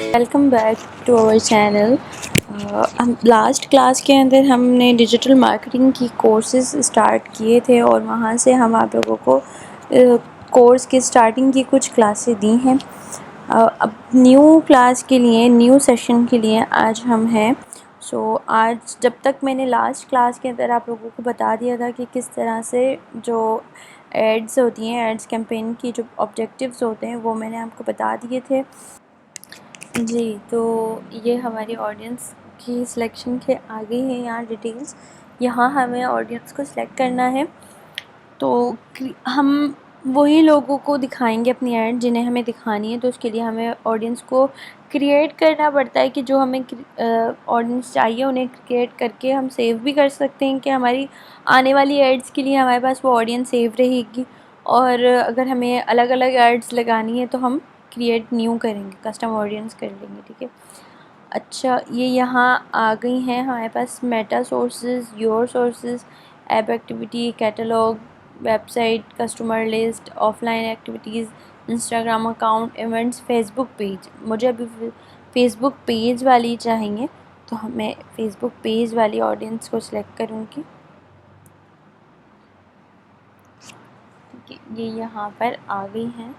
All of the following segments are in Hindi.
Welcome back to our channel. हम लास्ट क्लास के अंदर हमने डिजिटल मार्केटिंग की कोर्सेज स्टार्ट किए थे और वहाँ से हम आप लोगों को कोर्स की स्टार्टिंग की कुछ क्लासेस दी हैं। अब न्यू क्लास के लिए, न्यू सेशन के लिए आज हम हैं। आज जब तक मैंने लास्ट क्लास के अंदर आप लोगों को बता दिया था कि किस तरह से जो एड्स होती हैं, एड्स कैंपेन की जो ऑब्जेक्टिव्स होते हैं वो मैंने आपको बता दिए थे जी। तो ये हमारी ऑडियंस की सिलेक्शन के आगे है यहाँ डिटेल्स। यहाँ हमें ऑडियंस को सिलेक्ट करना है, तो हम वही लोगों को दिखाएंगे अपनी ऐड जिन्हें हमें दिखानी है। तो उसके लिए हमें ऑडियंस को क्रिएट करना पड़ता है कि जो हमें ऑडियंस चाहिए उन्हें क्रिएट करके हम सेव भी कर सकते हैं कि हमारी आने वाली एड्स के लिए हमारे पास वो ऑडियंस सेव रहेगी। और अगर हमें अलग अलग एड्स लगानी है तो हम क्रिएट न्यू करेंगे, कस्टम ऑडियंस कर लेंगे। ठीक है। अच्छा, ये यहाँ आ गई हैं हमारे पास Meta sources, your sources, app activity, catalogue, website, customer list, offline activities, Instagram account, events, Facebook page. मुझे अभी फेसबुक पेज वाली चाहिए, तो मैं फेसबुक पेज वाली ऑडियंस को सिलेक्ट करूँगी। ये यहाँ पर आ गई हैं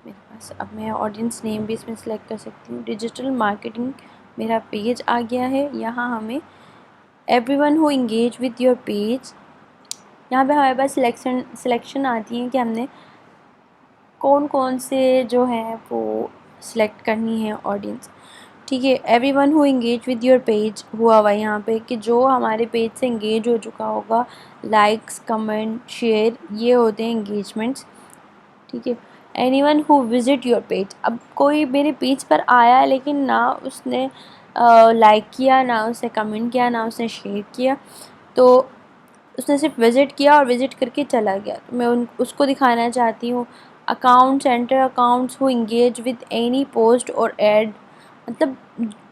मेरे पास। अब मैं ऑडियंस नेम भी इसमें सेलेक्ट कर सकती हूँ। डिजिटल मार्केटिंग मेरा पेज आ गया है। यहाँ हमें everyone who engage with your page, यहाँ पे हमारे पास सिलेक्शन आती है कि हमने कौन कौन से जो है वो सिलेक्ट करनी है ऑडियंस। ठीक है। Everyone who engage with your page हुआ हुआ यहाँ पे कि जो हमारे पेज से इंगेज हो चुका होगा, लाइक्स, कमेंट, शेयर, ये होते हैं इंगेजमेंट्स। ठीक है। Anyone who visit your page, अब कोई मेरे पेज पर आया लेकिन ना उसने लाइक किया, ना उसने कमेंट किया, ना उसने शेयर किया, तो उसने सिर्फ विज़िट किया और विज़िट करके चला गया, तो मैं उसको दिखाना चाहती हूँ। Account centre accounts who engage with any post और ऐड, मतलब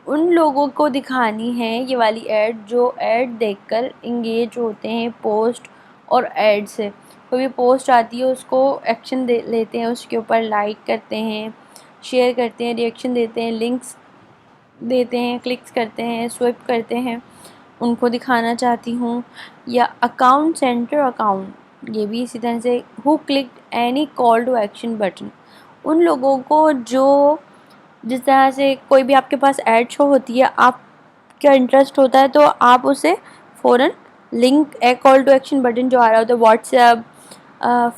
उन लोगों को दिखानी है ये वाली ऐड जो ऐड देखकर इंगेज होते हैं पोस्ट और ऐड से। कोई भी पोस्ट आती है उसको एक्शन दे लेते हैं, उसके ऊपर लाइक करते हैं, शेयर करते हैं, रिएक्शन देते हैं, लिंक्स देते हैं, क्लिक्स करते हैं, स्वाइप करते हैं, उनको दिखाना चाहती हूँ। या अकाउंट सेंटर अकाउंट, ये भी इसी तरह से who clicked any call to action button, उन लोगों को जो जिस तरह से कोई भी आपके पास ऐड शो होती है, आपका इंटरेस्ट होता है तो आप उसे फ़ौरन लिंक, एक कॉल टू एक्शन बटन जो आ रहा होता है, WhatsApp,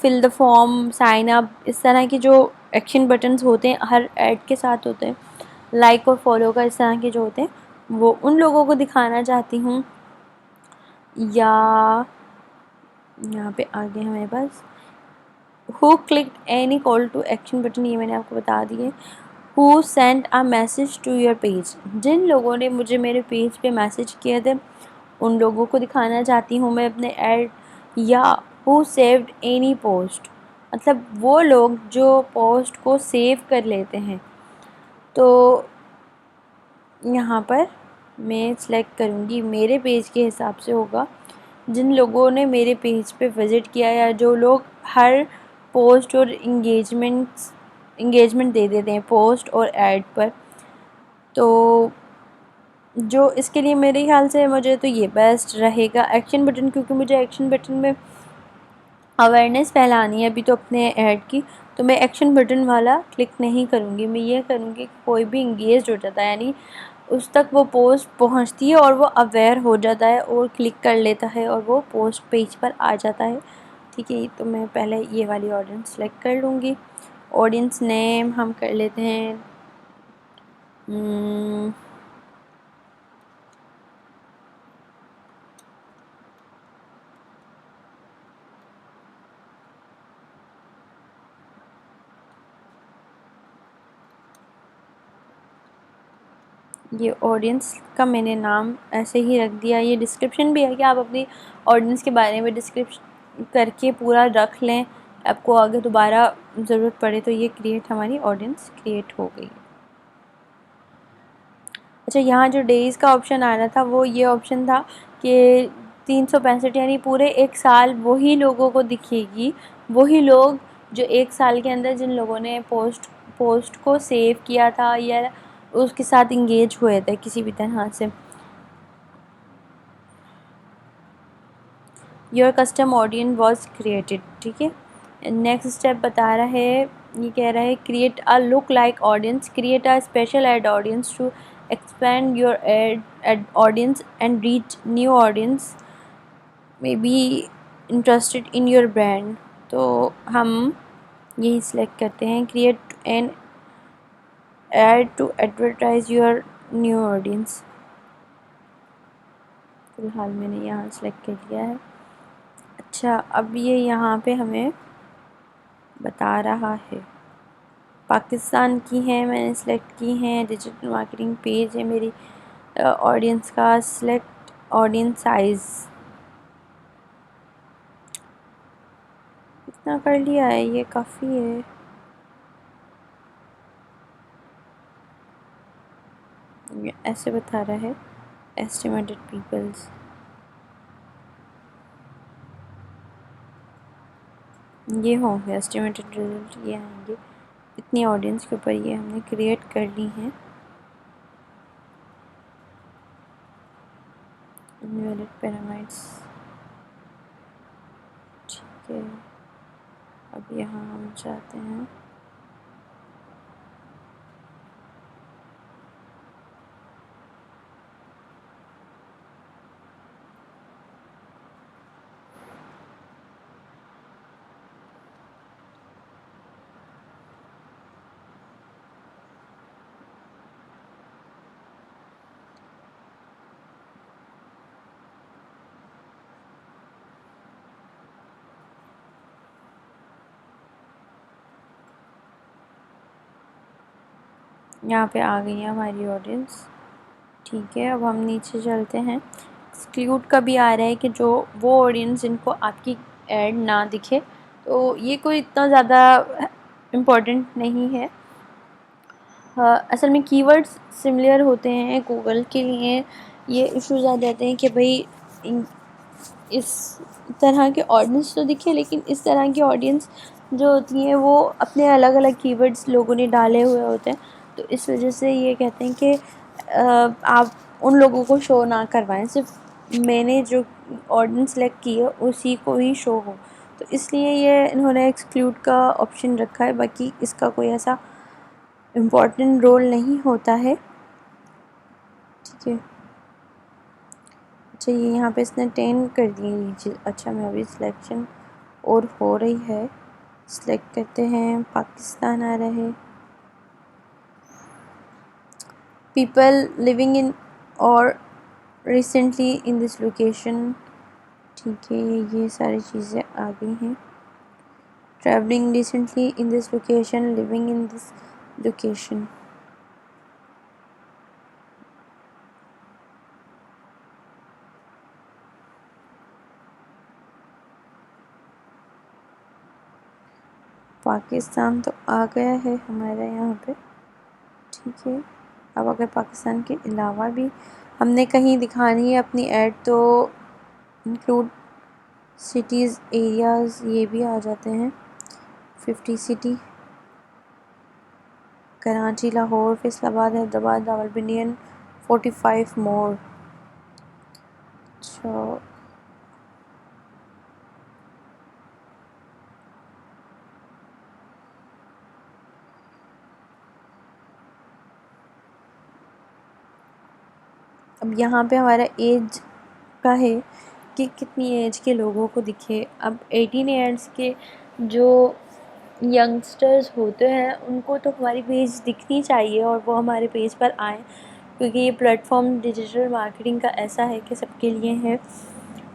fill the form, sign up, इस तरह के जो एक्शन बटन्स होते हैं हर ऐड के साथ होते हैं, लाइक और फॉलो का, इस तरह के जो होते हैं वो उन लोगों को दिखाना चाहती हूँ। या यहाँ पे आगे हमारे पास who clicked any call to action button, ये मैंने आपको बता दिए। Who send a message to your page, जिन लोगों ने मुझे मेरे पेज पे मैसेज किए थे उन लोगों को दिखाना चाहती हूँ मैं अपने ऐड। या हु सेव्ड एनी पोस्ट, मतलब वो लोग जो पोस्ट को सेव कर लेते हैं। तो यहाँ पर मैं सिलेक्ट करूँगी, मेरे पेज के हिसाब से होगा जिन लोगों ने मेरे पेज पे विज़िट किया, या जो लोग हर पोस्ट और इंगेजमेंट दे देते हैं पोस्ट और ऐड पर। तो जो इसके लिए मेरे ख्याल से मुझे तो ये बेस्ट रहेगा एक्शन बटन, क्योंकि मुझे एक्शन बटन में अवेयरनेस फैलानी है अभी तो अपने ऐड की। तो मैं एक्शन बटन वाला क्लिक नहीं करूँगी, मैं ये करूँगी कि कोई भी इंगेज हो जाता है, यानी उस तक वो पोस्ट पहुंचती है और वो अवेयर हो जाता है और क्लिक कर लेता है और वो पोस्ट पेज पर आ जाता है। ठीक है। तो मैं पहले ये वाली ऑडियंस सेलेक्ट कर लूँगी। ऑडियंस नेम हम कर लेते हैं ये ऑडियंस का मैंने नाम ऐसे ही रख दिया। ये डिस्क्रिप्शन भी है कि आप अपनी ऑडियंस के बारे में डिस्क्रिप्शन करके पूरा रख लें, आपको आगे दोबारा ज़रूरत पड़े तो। ये क्रिएट, हमारी ऑडियंस क्रिएट हो गई। अच्छा, यहाँ जो डेज़ का ऑप्शन आ रहा था वो ये ऑप्शन था कि 365 यानी पूरे एक साल वही लोगों को दिखेगी, वही लोग जो एक साल के अंदर जिन लोगों ने पोस्ट को सेव किया था या उसके साथ इंगेज हुए थे किसी भी तरह से। Your custom audience was created, ठीक है। नेक्स्ट स्टेप बता रहा है, ये कह रहा है create a look like audience, create a special ad audience to expand your ad audience and reach new audience may be interested in your brand. तो हम यही सिलेक्ट करते हैं, create an ad to advertise your new audience. फिलहाल मैंने यहाँ सेलेक्ट कर लिया है। अच्छा, अब ये यहाँ पे हमें बता रहा है, पाकिस्तान की है, मैंने सेलेक्ट की हैं। डिजिटल मार्केटिंग पेज है मेरी ऑडियंस का। सिलेक्ट ऑडियंस साइज़, इतना कर लिया है, ये काफ़ी है। ये ऐसे बता रहा है एस्टिमेटेड पीपल्स, ये होंगे एस्टिमेटेड रिजल्ट, ये आएंगे। इतनी ऑडियंस के ऊपर ये हमने क्रिएट कर ली हैं। इनवैलिड पिरामिड्स, ठीक है। अब यहाँ हम चाहते हैं यहाँ पे आ गई है हमारी ऑडियंस, ठीक है। अब हम नीचे चलते हैं। एक्सक्लूड का भी आ रहा है कि जो वो ऑडियंस जिनको आपकी ऐड ना दिखे, तो ये कोई इतना ज़्यादा इम्पोर्टेंट नहीं है। असल में कीवर्ड्स सिमिलर होते हैं गूगल के लिए, ये इश्यूज आ जाते हैं कि भाई इस तरह के ऑडियंस तो दिखे, लेकिन इस तरह की ऑडियंस जो होती है वो अपने अलग अलग कीवर्ड्स लोगों ने डाले हुए होते हैं। तो इस वजह से ये कहते हैं कि आप उन लोगों को शो ना करवाएं, सिर्फ मैंने जो ऑडियंस सेलेक्ट की है उसी को ही शो हो। तो इसलिए ये इन्होंने एक्सक्लूड का ऑप्शन रखा है, बाकी इसका कोई ऐसा इम्पोर्टेंट रोल नहीं होता है, ठीक है। अच्छा, ये यहाँ पे इसने 10 कर दिए ये चीज़। अच्छा, मैं अभी सिलेक्शन और हो रही है, सिलेक्ट करते हैं। पाकिस्तान आ रहा है। पीपल लिविंग इन और रिसेंटली इन दिस लोकेशन, ठीक है। ये सारी चीज़ें आ गई हैं। Travelling recently in this location, living in this location. Pakistan तो आ गया है हमारे यहाँ पे, ठीक है। अब अगर पाकिस्तान के अलावा भी हमने कहीं दिखानी है अपनी ऐड, तो इंक्लूड सिटीज़ एरियाज़ ये भी आ जाते हैं। 50 सिटी, कराची, लाहौर, फैसलाबाद, हैदराबाद, रावलपिंडी एंड 45 मोर। अच्छा, अब यहाँ पे हमारा एज का है कि कितनी एज के लोगों को दिखे। अब 18 ईयर्स के जो यंगस्टर्स होते हैं उनको तो हमारी पेज दिखनी चाहिए और वो हमारे पेज पर आएँ, क्योंकि ये प्लेटफॉर्म डिजिटल मार्केटिंग का ऐसा है कि सबके लिए है।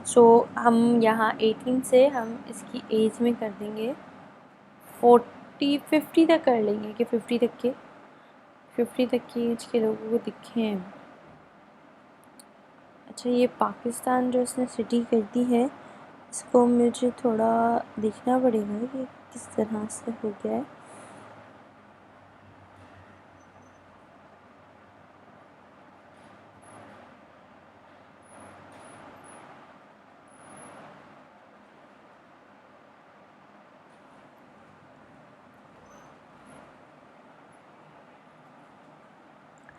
सो हम यहाँ 18 से हम इसकी एज में कर देंगे 50 तक कर लेंगे कि 50 तक की एज के लोगों को दिखें। अच्छा, ये पाकिस्तान जो इसने सिटी कर दी है, इसको मुझे थोड़ा देखना पड़ेगा कि किस तरह से हो गया है।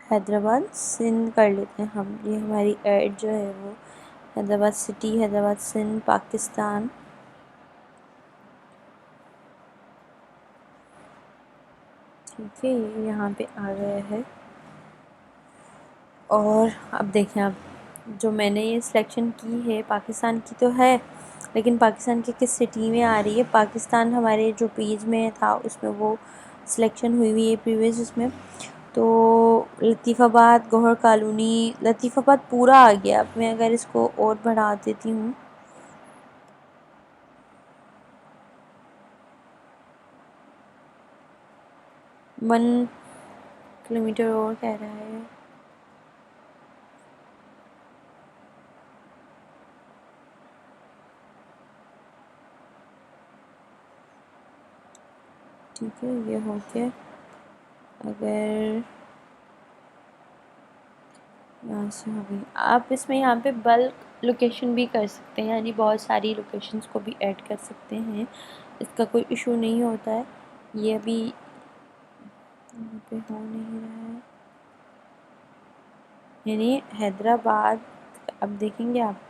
हैदराबाद सिंध कर लेते हैं हम। ये हमारी ऐड जो है वो हैदराबाद सिटी, हैदराबाद सिंध, पाकिस्तान। ठीक है, ये यहाँ पे आ गया है। और अब देखें, अब जो मैंने ये सिलेक्शन की है पाकिस्तान की तो है, लेकिन पाकिस्तान की किस सिटी में आ रही है। पाकिस्तान हमारे जो पेज में था उसमें वो सिलेक्शन हुई है प्रीवियस उसमें। तो लतीफ़ाबाद, गौहर कॉलोनी, लतीफ़ाबाद पूरा आ गया। अब मैं अगर इसको और बढ़ा देती हूँ, 1 किलोमीटर और कह रहा है। ठीक है, ये हो गया। अगर यहाँ से हो गई, आप इसमें यहाँ पे बल्क लोकेशन भी कर सकते हैं, यानी बहुत सारी लोकेशंस को भी ऐड कर सकते हैं, इसका कोई इशू नहीं होता है। ये अभी यहाँ पे हो नहीं रहा है, यानी हैदराबाद। अब देखेंगे आप,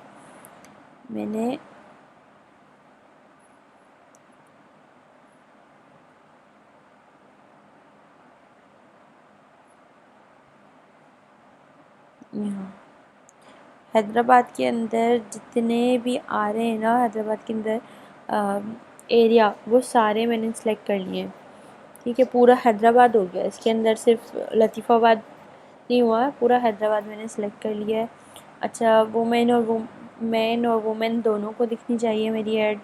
मैंने यहाँ हैदराबाद के अंदर जितने भी आ रहे हैं ना, हैदराबाद के अंदर एरिया, वो सारे मैंने सेलेक्ट कर लिए हैं। ठीक है, पूरा हैदराबाद हो गया, इसके अंदर सिर्फ लतीफ़ाबाद नहीं हुआ है, पूरा हैदराबाद मैंने सेलेक्ट कर लिया है। अच्छा, मैन और वुमेन दोनों को दिखनी चाहिए मेरी ऐड।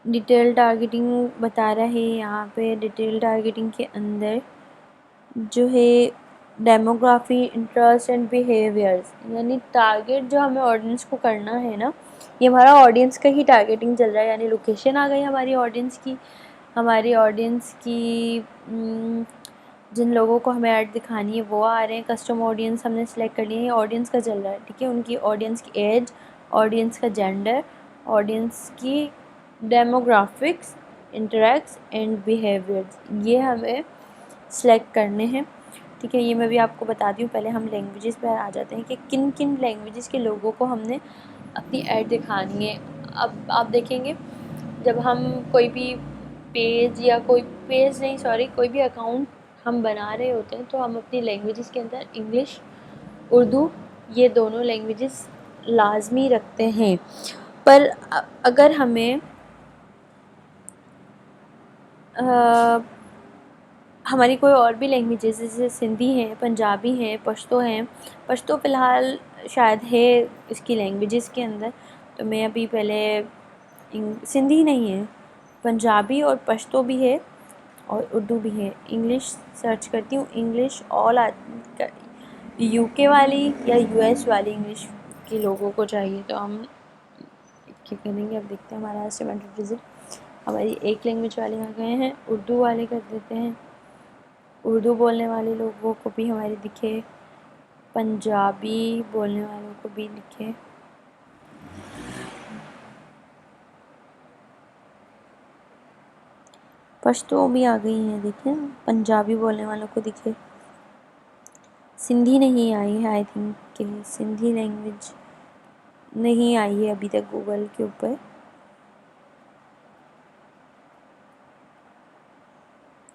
डिटेल टारगेटिंग बता रहा है यहाँ पे। डिटेल टारगेटिंग के अंदर जो है डेमोग्राफी, इंटरेस्ट एंड बिहेवियर्स, यानी टारगेट जो हमें ऑडियंस को करना है ना, ये हमारा ऑडियंस का ही टारगेटिंग चल रहा है। यानी लोकेशन आ गई हमारी ऑडियंस की। हमारी ऑडियंस की जिन लोगों को हमें ऐड दिखानी है वो आ रहे हैं। कस्टम ऑडियंस हमने सेलेक्ट कर लिए, ऑडियंस का चल रहा है। ठीक है, उनकी ऑडियंस की एज, ऑडियंस का जेंडर, ऑडियंस की डेमोग्राफिक्स, इंटरेक्ट्स एंड बिहेवियर्स, ये हमें सेलेक्ट करने हैं। ठीक है, ये मैं भी आपको बताती हूँ। पहले हम लैंग्वेजेस पर आ जाते हैं कि किन किन लैंग्वेजेस के लोगों को हमने अपनी ऐड दिखानी है। अब आप देखेंगे, जब हम कोई भी पेज या कोई पेज नहीं, सॉरी, कोई भी अकाउंट हम बना रहे होते हैं तो हम अपनी लैंग्वेजेस के अंदर इंग्लिश, उर्दू, ये दोनों लैंग्वेजेस लाजमी रखते हैं। पर अगर हमें हमारी कोई और भी लैंग्वेजेस जैसे सिंधी हैं, पंजाबी हैं, पश्तो हैं, पश्तो फ़िलहाल शायद है इसकी लैंग्वेजेस के अंदर, तो मैं अभी पहले सिंधी नहीं है, पंजाबी और पश्तो भी है और उर्दू भी है। इंग्लिश सर्च करती हूँ, इंग्लिश ऑल यूके वाली या यूएस वाली इंग्लिश के लोगों को चाहिए, तो हम क्या करेंगे। अब देखते हैं हमारा एस्टिमेटेड रिजल्ट। हमारी एक लैंग्वेज वाले आ गए हैं, उर्दू वाले कर देते हैं। उर्दू बोलने वाले लोगों को भी हमारे दिखे, पंजाबी बोलने वालों को भी दिखे। पश्तो भी आ गई हैं, देखें, पंजाबी बोलने वालों को दिखे। सिंधी नहीं आई है, आई थिंक कि सिंधी लैंग्वेज नहीं आई है अभी तक गूगल के ऊपर।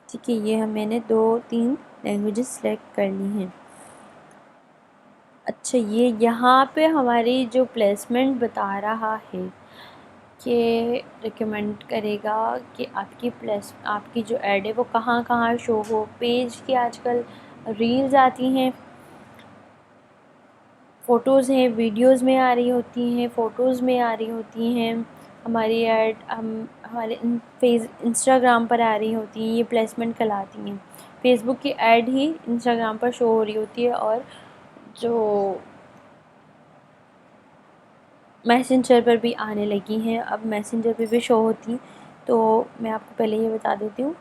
ठीक है, ये मैंने 2-3 लैंग्वेजेस सेलेक्ट कर ली हैं। अच्छा, ये यहाँ पे हमारी जो प्लेसमेंट बता रहा है कि रिकमेंड करेगा कि आपकी जो ऐड है वो कहाँ कहाँ शो हो। पेज की आजकल रील्स आती हैं, फ़ोटोज़ हैं, वीडियोज़ में आ रही होती हैं, फ़ोटोज़ में आ रही होती हैं। हमारी ऐड हम हमारे इंस्टाग्राम पर आ रही होती हैं, ये प्लेसमेंट कहलाती हैं। फेसबुक की ऐड ही इंस्टाग्राम पर शो हो रही होती है, और जो मैसेंजर पर भी आने लगी हैं। अब मैसेंजर पर भी शो होती, तो मैं आपको पहले ये बता देती हूँ।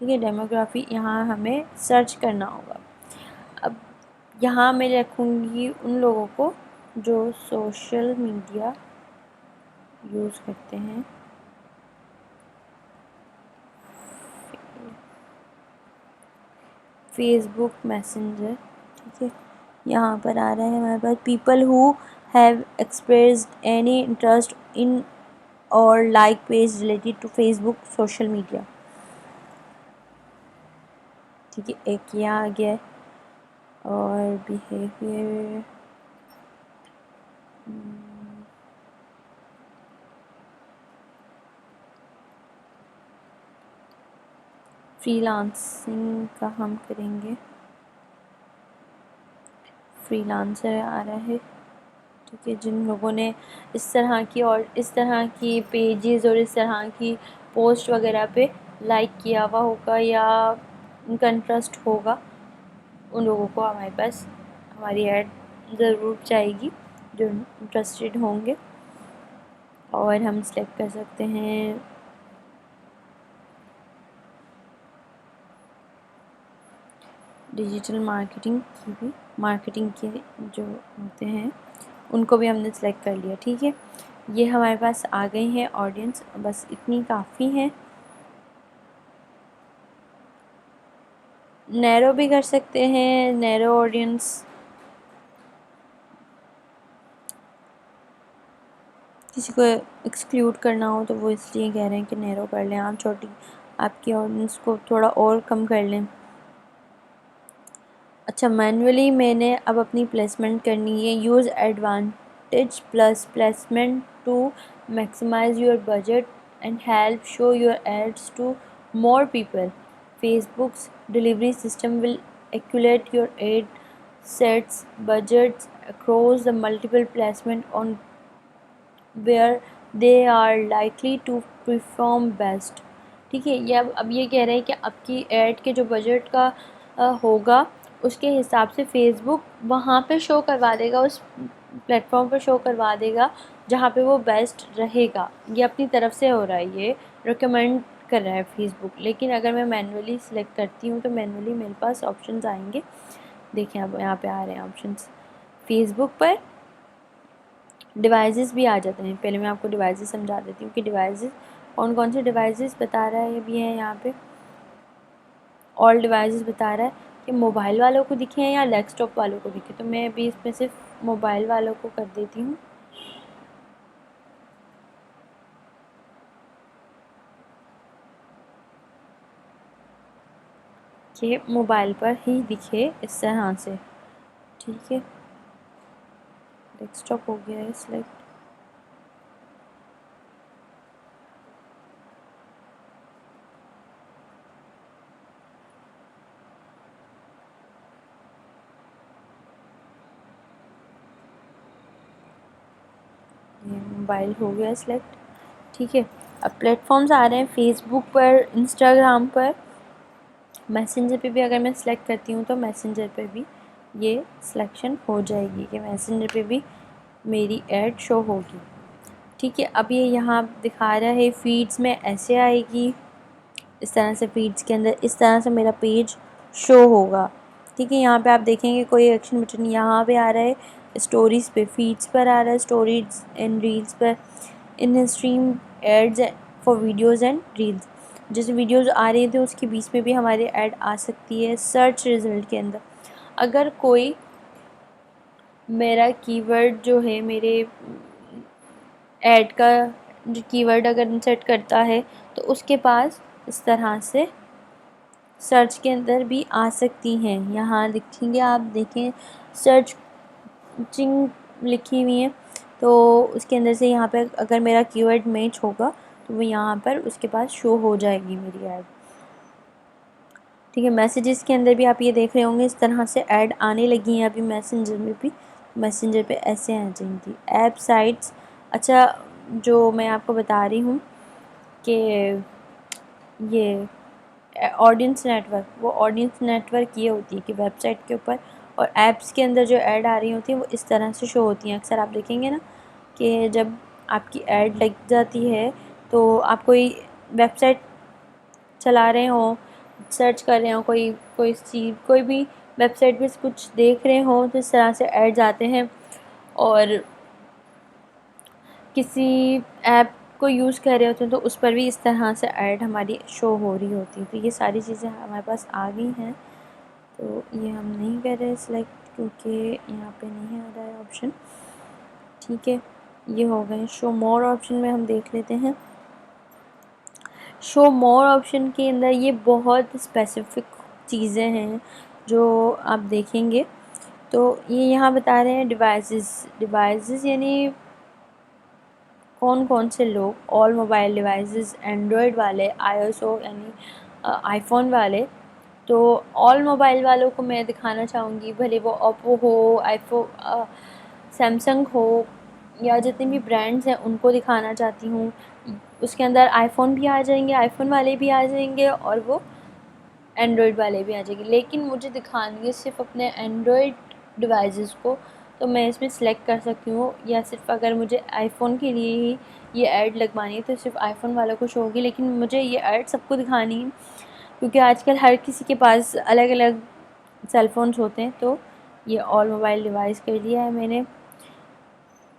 ठीक है, डेमोग्राफी यहाँ हमें सर्च करना होगा। अब यहाँ मैं रखूँगी उन लोगों को जो सोशल मीडिया यूज़ करते हैं। फेसबुक मैसेंजर, ठीक है। यहाँ पर आ रहा है हमारे पास people who have expressed any interest in और like page related to Facebook social media, ठीक है। एक ये आ गया है। और बिहेवियर, फ्रीलांसिंग का हम करेंगे, फ्रीलांसर आ रहा है, ठीक है। जिन लोगों ने इस तरह की और इस तरह की पेजेस और इस तरह की पोस्ट वगैरह पे लाइक किया हुआ होगा या उनका इंटरेस्ट होगा, उन लोगों को हमारे पास हमारी ऐड ज़रूर जाएगी, जो इंटरेस्टेड होंगे। और हम सिलेक्ट कर सकते हैं डिजिटल मार्केटिंग की भी, मार्केटिंग के जो होते हैं उनको भी हमने सेलेक्ट कर लिया, ठीक है। ये हमारे पास आ गई है ऑडियंस, बस इतनी काफ़ी है। नैरो भी कर सकते हैं, नैरो ऑडियंस, किसी को एक्सक्लूड करना हो तो वो इसलिए कह रहे हैं कि नैरो कर लें, आप छोटी आपकी ऑडियंस को थोड़ा और कम कर लें। अच्छा, मैनुअली मैंने अब अपनी प्लेसमेंट करनी है। Use advantage plus placement to maximise your budget and help show your ads to more people. Facebook's delivery system will एक्यूलेट your ad sets budgets across the multiple placement on where they are likely to perform best, ठीक है। ये अब ये कह रहे हैं कि आपकी ऐड के जो बजट का होगा उसके हिसाब से फेसबुक वहाँ पे शो करवा देगा, उस प्लेटफॉर्म पर शो करवा देगा जहाँ पे वो बेस्ट रहेगा। ये अपनी तरफ से हो रहा है, ये रिकमेंड कर रहा है फेसबुक। लेकिन अगर मैं मैनुअली सिलेक्ट करती हूँ तो मैनुअली मेरे पास ऑप्शंस आएंगे। देखिए अब यहाँ पे आ रहे हैं ऑप्शंस। फेसबुक पर डिवाइसेस भी आ जाते हैं। पहले मैं आपको डिवाइसेस समझा देती हूँ कि डिवाइसेस कौन कौन से डिवाइसेस बता रहा है। अभी है यहाँ पे ऑल डिवाइसेस बता रहा है कि मोबाइल वालों को दिखे या डेस्कटॉप वालों को दिखे, तो मैं अभी इसमें सिर्फ मोबाइल वालों को कर देती हूँ कि मोबाइल पर ही दिखे इस तरह से, ठीक है। डेस्कटॉप हो गया है सिलेक्ट। ये मोबाइल हो गया सिलेक्ट, ठीक है। अब प्लेटफॉर्म्स आ रहे हैं फेसबुक पर, इंस्टाग्राम पर, मैसेंजर पे भी अगर मैं सिलेक्ट करती हूँ तो मैसेंजर पे भी ये सिलेक्शन हो जाएगी कि मैसेंजर पे भी मेरी ऐड शो होगी, ठीक है। अब ये यहाँ दिखा रहा है फीड्स में ऐसे आएगी, इस तरह से फीड्स के अंदर इस तरह से मेरा पेज शो होगा, ठीक है। यहाँ पे आप देखेंगे कोई एक्शन बटन यहाँ पे आ रहा है, स्टोरीज़ पे, फीड्स पर आ रहा है, स्टोरीज एंड रील्स पर, in stream ads for videos and reels. जैसे वीडियोज़ आ रही थी उसके बीच में भी हमारी ऐड आ सकती है। सर्च रिजल्ट के अंदर अगर कोई मेरा कीवर्ड जो है, मेरे ऐड का जो कीवर्ड अगर इंसर्ट करता है तो उसके पास इस तरह से सर्च के अंदर भी आ सकती हैं। यहाँ लिखेंगे, आप देखें सर्चिंग लिखी हुई है, तो उसके अंदर से यहाँ पे अगर मेरा कीवर्ड मैच होगा तो वो यहाँ पर उसके पास शो हो जाएगी मेरी ऐड, ठीक है। मैसेजेस के अंदर भी आप ये देख रहे होंगे इस तरह से ऐड आने लगी हैं अभी मैसेंजर में भी। मैसेंजर पे ऐसे आ जाएंगी ऐप साइट्स। अच्छा, जो मैं आपको बता रही हूँ कि ये ऑडियंस नेटवर्क, वो ऑडियंस नेटवर्क ये होती है कि वेबसाइट के ऊपर और ऐप्स के अंदर जो ऐड आ रही होती हैं वो इस तरह से शो होती हैं। अक्सर आप देखेंगे ना कि जब आपकी ऐड लग जाती है तो आप कोई वेबसाइट चला रहे हो, सर्च कर रहे हो, कोई कोई चीज़, कोई भी वेबसाइट पे कुछ देख रहे हो तो इस तरह से ऐड्स आते हैं। और किसी ऐप को यूज़ कर रहे होते हैं तो उस पर भी इस तरह से ऐड हमारी शो हो रही होती है। तो ये सारी चीज़ें हमारे पास आ गई हैं। तो ये हम नहीं कर रहे सिलेक्ट क्योंकि यहाँ पे नहीं आ रहा है ऑप्शन। ठीक है, ये हो गए। शो मोर ऑप्शन में हम देख लेते हैं। शो मोर ऑप्शन के अंदर ये बहुत स्पेसिफिक चीज़ें हैं जो आप देखेंगे। तो ये यहाँ बता रहे हैं डिवाइसेस यानी कौन कौन से लोग ऑल मोबाइल डिवाइसेस, एंड्रॉयड वाले, आईओएसओ यानी आईफोन वाले। तो ऑल मोबाइल वालों को मैं दिखाना चाहूँगी, भले वो ओप्पो हो, सैमसंग हो, या जितने भी ब्रांड्स हैं उनको दिखाना चाहती हूँ। उसके अंदर आईफोन भी आ जाएंगे, आईफोन वाले भी आ जाएंगे और वो एंड्रॉयड वाले भी आ जाएंगे। लेकिन मुझे दिखानी है सिर्फ अपने एंड्रॉयड डिवाइसेस को, तो मैं इसमें सेलेक्ट कर सकती हूँ। या सिर्फ अगर मुझे आईफोन के लिए ही ये ऐड लगवानी है तो सिर्फ आईफोन वालों को शो होगी। लेकिन मुझे ये ऐड सबको दिखानी है क्योंकि आजकल हर किसी के पास अलग अलग सेलफोन्स होते हैं। तो ये ऑल मोबाइल डिवाइस कर लिया है मैंने।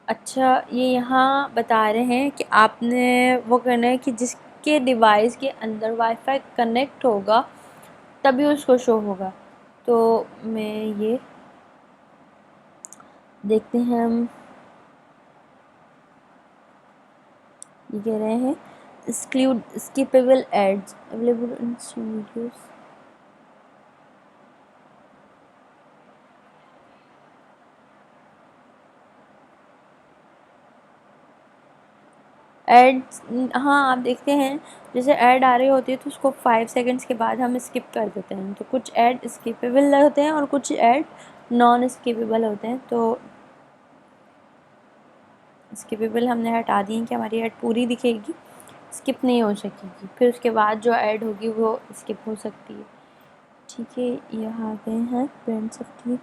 अच्छा, ये यहाँ बता रहे हैं कि आपने वो करना है कि जिसके डिवाइस के अंदर वाईफाई कनेक्ट होगा तभी उसको शो होगा। तो मैं ये देखते हैं हम। ये कह रहे हैं exclude skippable ads available in videos. Ads, हाँ आप देखते हैं जैसे ऐड आ रही होती है तो उसको 5 सेकंड्स के बाद हम स्किप कर देते हैं। तो कुछ ऐड स्किपेबल होते हैं और कुछ ऐड नॉन स्किपेबल होते हैं। तो स्किपेबल हमने हटा दी कि हमारी ऐड पूरी दिखेगी, स्किप नहीं हो सकेगी। फिर उसके बाद जो ऐड होगी वो स्किप हो सकती है। ठीक है, यहाँ आ गए हैं फ्रेंड्स की।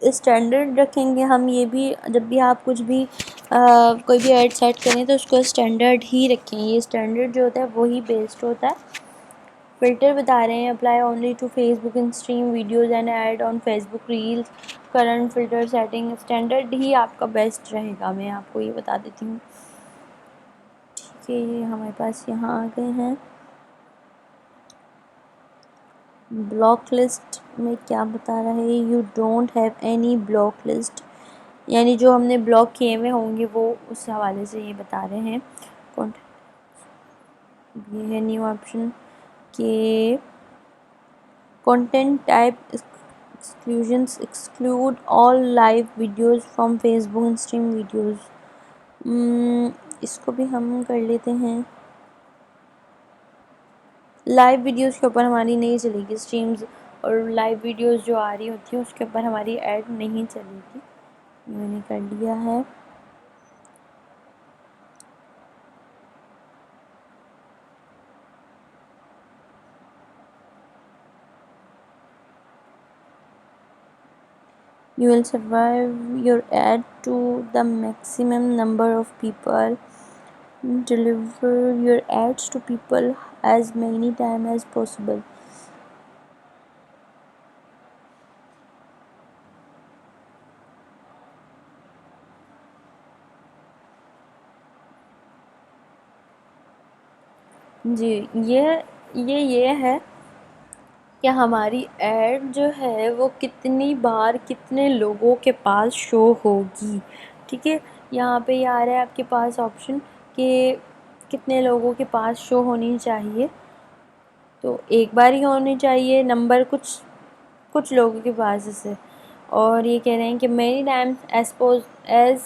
स्टैंडर्ड रखेंगे हम ये भी, जब भी आप कुछ भी कोई भी ऐड सेट करें तो उसको स्टैंडर्ड ही रखें। ये स्टैंडर्ड जो होता है वही बेस्ड होता है। फिल्टर बता रहे हैं apply only to Facebook in stream videos and ad on Facebook reels. Current filter setting standard ही आपका बेस्ट रहेगा, मैं आपको ये बता देती हूँ। ठीक है, ये हमारे पास यहाँ आ गए हैं। ब्लॉक लिस्ट में क्या बता रहा है, you don't have any block list, यानी जो हमने ब्लॉक किए हुए होंगे वो उस हवाले से ये बता रहे हैं। ये है न्यू ऑप्शन के content type exclusions, exclude all live videos from Facebook and stream videos. इसको भी हम कर लेते हैं। लाइव वीडियोस के ऊपर हमारी नहीं चलेगी स्ट्रीम्स, और लाइव वीडियोस जो आ रही होती हैं उसके ऊपर हमारी ऐड नहीं चलेगी। मैंने कर लिया है। You will survive your ad to the maximum number of people. Deliver your ads to people as many times as possible. जी, ये है कि हमारी ऐड जो है वो कितनी बार कितने लोगों के पास शो होगी। ठीक है, यहाँ पे ये आ रहा है आपके पास ऑप्शन कि कितने लोगों के पास शो होनी चाहिए। तो एक बार ही होनी चाहिए नंबर, कुछ कुछ लोगों के पास जैसे। और ये कह रहे हैं कि मेनी टाइम्स एज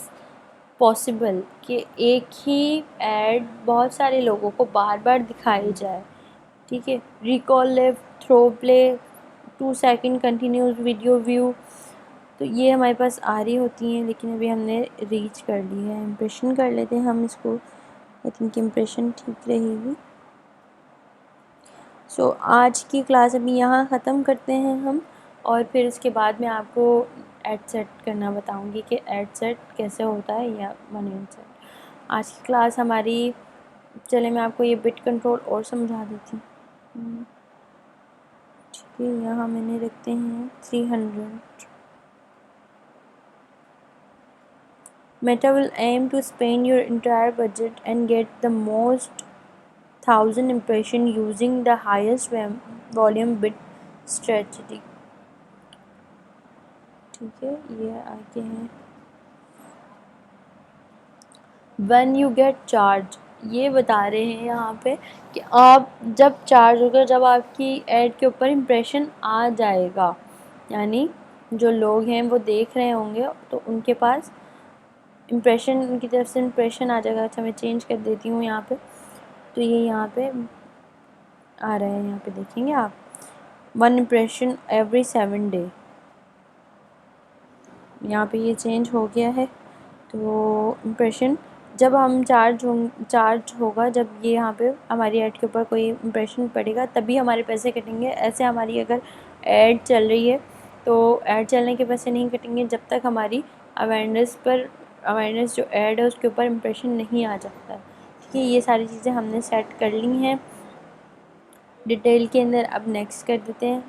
पॉसिबल कि एक ही ऐड बहुत सारे लोगों को बार बार दिखाई जाए। ठीक है, recall left through play 2 second continuous video view. तो ये हमारे पास आ रही होती हैं, लेकिन अभी हमने रीच कर ली है। इम्प्रेशन कर लेते हैं हम इसको, आई थिंक इम्प्रेशन ठीक रहेगी। सो आज की क्लास अभी यहाँ ख़त्म करते हैं हम, और फिर उसके बाद मैं आपको ऐड सेट करना बताऊँगी कि ऐड सेट कैसे होता है या मनी सेट। आज की क्लास हमारी, चले मैं आपको ये बिट कंट्रोल और समझा देती हूँ। ठीक है, यहाँ मैंने रखते हैं 300। Meta will aim to spend your entire budget and get the most 1000 impression using the highest volume bit strategy. ठीक है, ये आगे हैं when you get charged, ये बता रहे हैं यहाँ पे कि आप जब चार्ज होगा, जब आपकी ऐड के ऊपर इम्प्रेशन आ जाएगा, यानी जो लोग हैं वो देख रहे होंगे तो उनके पास इम्प्रेशन, उनकी तरफ से इम्प्रेशन आ जाएगा। अच्छा मैं चेंज कर देती हूँ यहाँ पे, तो ये यहाँ पे आ रहा है, यहाँ पे देखेंगे आप 1 इम्प्रेशन एवरी 7 डे, यहाँ पे ये चेंज हो गया है। तो इम्प्रेशन जब हम चार्ज होगा, जब ये यहाँ पे हमारी ऐड के ऊपर कोई इम्प्रेशन पड़ेगा तभी हमारे पैसे कटेंगे। ऐसे हमारी अगर ऐड चल रही है तो ऐड चलने के पैसे नहीं कटेंगे जब तक हमारी अवेयरनेस जो ऐड है उसके ऊपर इम्प्रेशन नहीं आ जाता। ठीक है, ये सारी चीज़ें हमने सेट कर ली हैं डिटेल के अंदर। अब नेक्स्ट कर देते हैं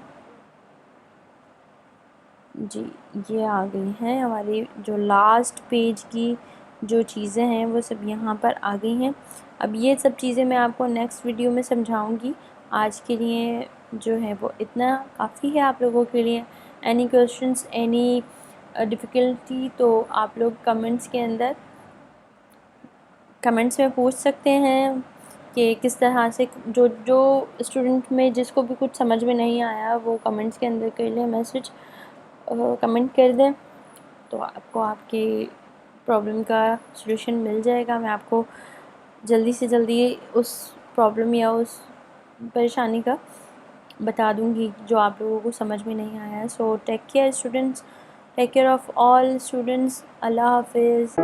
जी, ये आ गई हैं हमारी जो लास्ट पेज की जो चीज़ें हैं वो सब यहाँ पर आ गई हैं। अब ये सब चीज़ें मैं आपको नेक्स्ट वीडियो में समझाऊंगी। आज के लिए जो है वो इतना काफ़ी है आप लोगों के लिए। एनी क्वेश्चंस, एनी डिफ़िकल्टी तो आप लोग कमेंट्स में पूछ सकते हैं कि किस तरह से जो स्टूडेंट में जिसको भी कुछ समझ में नहीं आया वो कमेंट्स के अंदर कर ले मैसेज, कमेंट कर दें तो आपको आपकी प्रॉब्लम का सलूशन मिल जाएगा। मैं आपको जल्दी से जल्दी उस प्रॉब्लम या उस परेशानी का बता दूंगी जो आप लोगों को समझ में नहीं आया है। So take care students, take care of all students. अल्लाह हाफिज़।